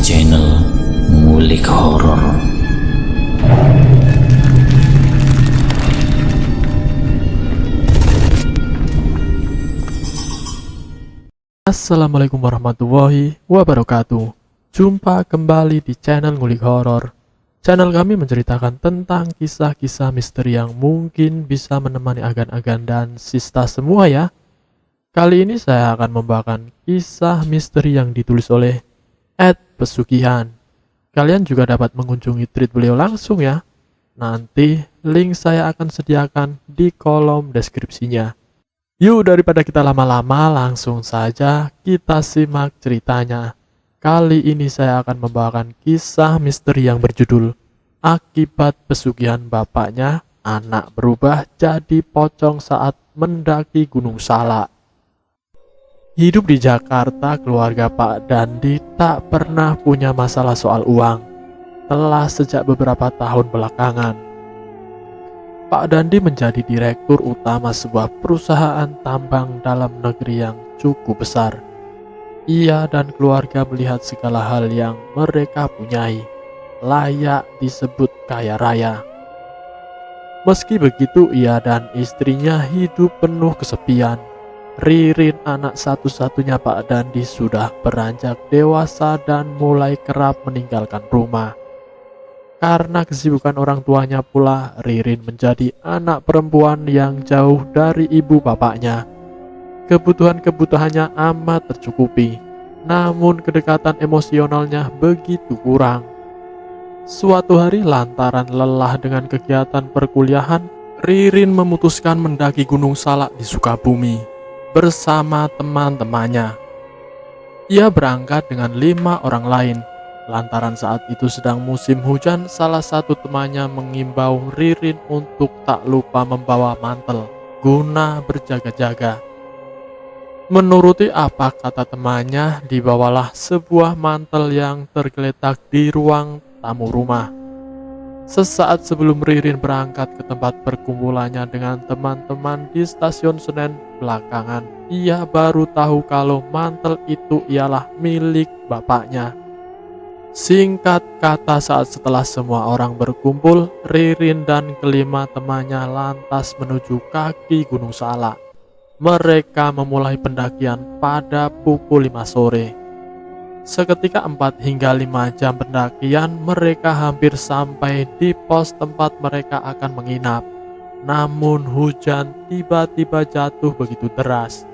channel Ngulik Horor. Assalamualaikum warahmatullahi wabarakatuh. Jumpa kembali di channel Ngulik Horor. Channel kami menceritakan tentang kisah-kisah misteri yang mungkin bisa menemani agan-agan dan sista semua ya. Kali ini saya akan membawakan kisah misteri yang ditulis oleh Ed Pesugihan. Kalian juga dapat mengunjungi tweet beliau langsung ya. Nanti link saya akan sediakan di kolom deskripsinya. Yuk, daripada kita lama-lama, langsung saja kita simak ceritanya. Kali ini saya akan membawakan kisah misteri yang berjudul Akibat Pesugihan Bapaknya, Anak Berubah Jadi Pocong Saat Mendaki Gunung Salak. Hidup di Jakarta, keluarga Pak Dandi tak pernah punya masalah soal uang. Telah sejak beberapa tahun belakangan. Pak Dandi menjadi direktur utama sebuah perusahaan tambang dalam negeri yang cukup besar. Ia dan keluarga melihat segala hal yang mereka punyai layak disebut kaya raya. Meski begitu, ia dan istrinya hidup penuh kesepian. Ririn, anak satu-satunya Pak Dandi, sudah beranjak dewasa dan mulai kerap meninggalkan rumah. Karena kesibukan orang tuanya pula, Ririn menjadi anak perempuan yang jauh dari ibu bapaknya. Kebutuhan-kebutuhannya amat tercukupi, namun kedekatan emosionalnya begitu kurang. Suatu hari lantaran lelah dengan kegiatan perkuliahan, Ririn memutuskan mendaki Gunung Salak di Sukabumi bersama teman-temannya. Ia berangkat dengan 5 orang lain. Lantaran saat itu sedang musim hujan, salah satu temannya mengimbau Ririn untuk tak lupa membawa mantel guna berjaga-jaga. Menuruti apa kata temannya, dibawalah sebuah mantel yang tergeletak di ruang tamu rumah. Sesaat sebelum Ririn berangkat ke tempat perkumpulannya dengan teman-teman di stasiun Senen, belakangan ia baru tahu kalau mantel itu ialah milik bapaknya. Singkat kata, saat setelah semua orang berkumpul, Ririn dan kelima temannya lantas menuju kaki Gunung Salak. Mereka memulai pendakian pada pukul 5 sore. Seketika 4 hingga 5 jam pendakian, mereka hampir sampai di pos tempat mereka akan menginap. Namun hujan tiba-tiba jatuh begitu deras.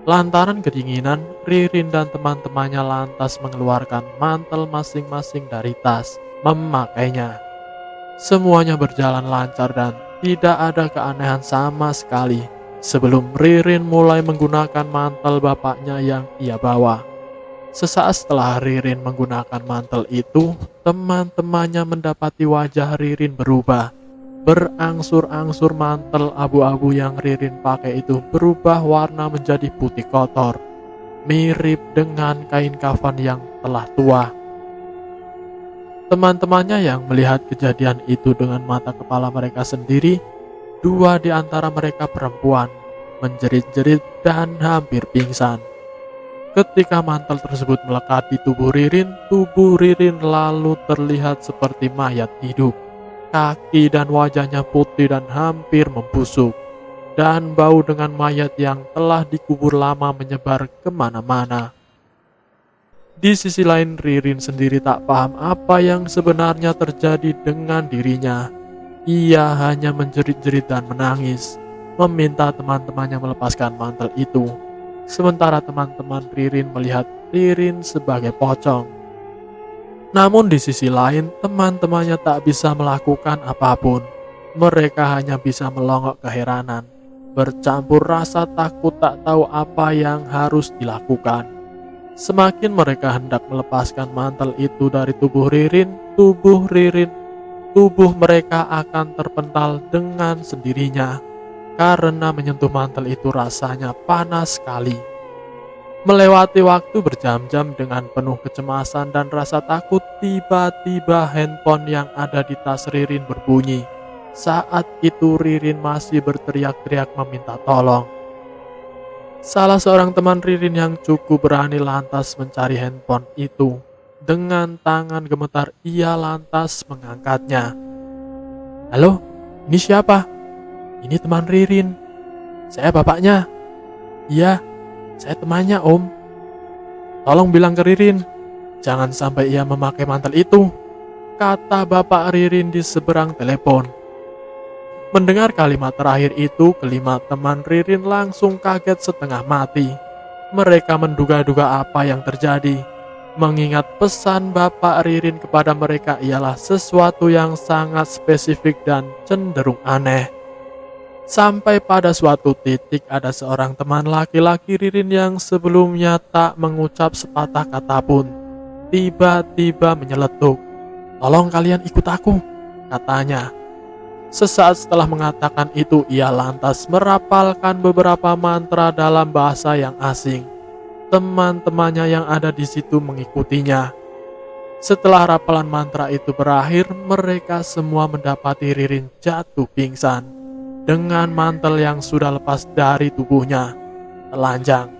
Lantaran kedinginan, Ririn dan teman-temannya lantas mengeluarkan mantel masing-masing dari tas, memakainya. Semuanya berjalan lancar dan tidak ada keanehan sama sekali sebelum Ririn mulai menggunakan mantel bapaknya yang ia bawa. Sesaat setelah Ririn menggunakan mantel itu, teman-temannya mendapati wajah Ririn berubah. Berangsur-angsur mantel abu-abu yang Ririn pakai itu berubah warna menjadi putih kotor, mirip dengan kain kafan yang telah tua. Teman-temannya yang melihat kejadian itu dengan mata kepala mereka sendiri, 2 di antara mereka perempuan, menjerit-jerit dan hampir pingsan. Ketika mantel tersebut melekat di tubuh Ririn lalu terlihat seperti mayat hidup. Kaki dan wajahnya putih dan hampir membusuk, dan bau dengan mayat yang telah dikubur lama menyebar kemana-mana. Di sisi lain, Ririn sendiri tak paham apa yang sebenarnya terjadi dengan dirinya. Ia hanya menjerit-jerit dan menangis, meminta teman-temannya melepaskan mantel itu. Sementara teman-teman Ririn melihat Ririn sebagai pocong. Namun di sisi lain, teman-temannya tak bisa melakukan apapun. Mereka hanya bisa melongok keheranan, bercampur rasa takut tak tahu apa yang harus dilakukan. Semakin mereka hendak melepaskan mantel itu dari tubuh mereka akan terpental dengan sendirinya. Karena menyentuh mantel itu rasanya panas sekali. Melewati waktu berjam-jam dengan penuh kecemasan dan rasa takut, tiba-tiba handphone yang ada di tas Ririn berbunyi. Saat itu Ririn masih berteriak-teriak meminta tolong. Salah seorang teman Ririn yang cukup berani lantas mencari handphone itu. Dengan tangan gemetar ia lantas mengangkatnya. "Halo, ini siapa?" "Ini teman Ririn. Saya bapaknya." "Iya, saya temannya Om." "Tolong bilang ke Ririn, jangan sampai ia memakai mantel itu," kata bapak Ririn di seberang telepon. Mendengar kalimat terakhir itu, kelima teman Ririn langsung kaget setengah mati. Mereka menduga-duga apa yang terjadi, mengingat pesan bapak Ririn kepada mereka ialah sesuatu yang sangat spesifik dan cenderung aneh. Sampai pada suatu titik ada seorang teman laki-laki Ririn yang sebelumnya tak mengucap sepatah kata pun, tiba-tiba menyeletuk. "Tolong kalian ikut aku," katanya. Sesaat setelah mengatakan itu, ia lantas merapalkan beberapa mantra dalam bahasa yang asing. Teman-temannya yang ada di situ mengikutinya. Setelah rapalan mantra itu berakhir, mereka semua mendapati Ririn jatuh pingsan dengan mantel yang sudah lepas dari tubuhnya telanjang.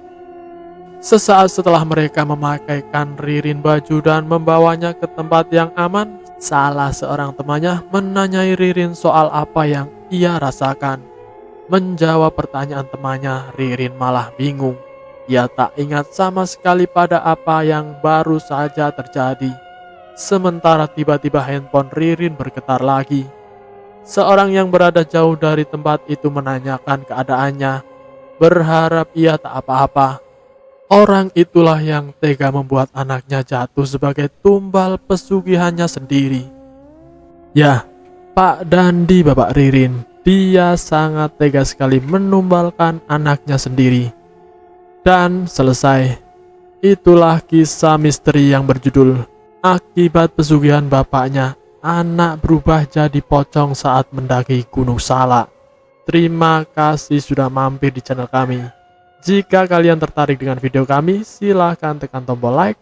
Sesaat setelah mereka memakaikan Ririn baju dan membawanya ke tempat yang aman, salah seorang temannya menanyai Ririn soal apa yang ia rasakan. Menjawab pertanyaan temannya, Ririn malah bingung. Ia tak ingat sama sekali pada apa yang baru saja terjadi. Sementara tiba-tiba handphone Ririn bergetar lagi. Seorang yang berada jauh dari tempat itu menanyakan keadaannya, berharap ia tak apa-apa. Orang itulah yang tega membuat anaknya jatuh sebagai tumbal pesugihannya sendiri. Ya, Pak Dandi bapak Ririn, dia sangat tega sekali menumbalkan anaknya sendiri. Dan selesai. Itulah kisah misteri yang berjudul "Akibat Pesugihan Bapaknya, Anak Berubah Jadi Pocong Saat Mendaki Gunung Salak." Terima kasih sudah mampir di channel kami. Jika kalian tertarik dengan video kami, silahkan tekan tombol like,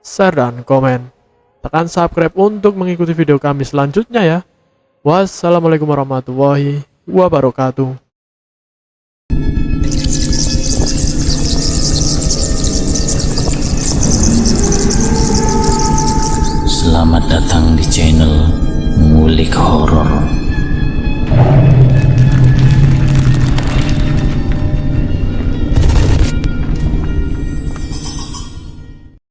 share, dan komen. Tekan subscribe untuk mengikuti video kami selanjutnya ya. Wassalamualaikum warahmatullahi wabarakatuh. Selamat datang di channel Ngulik Horor.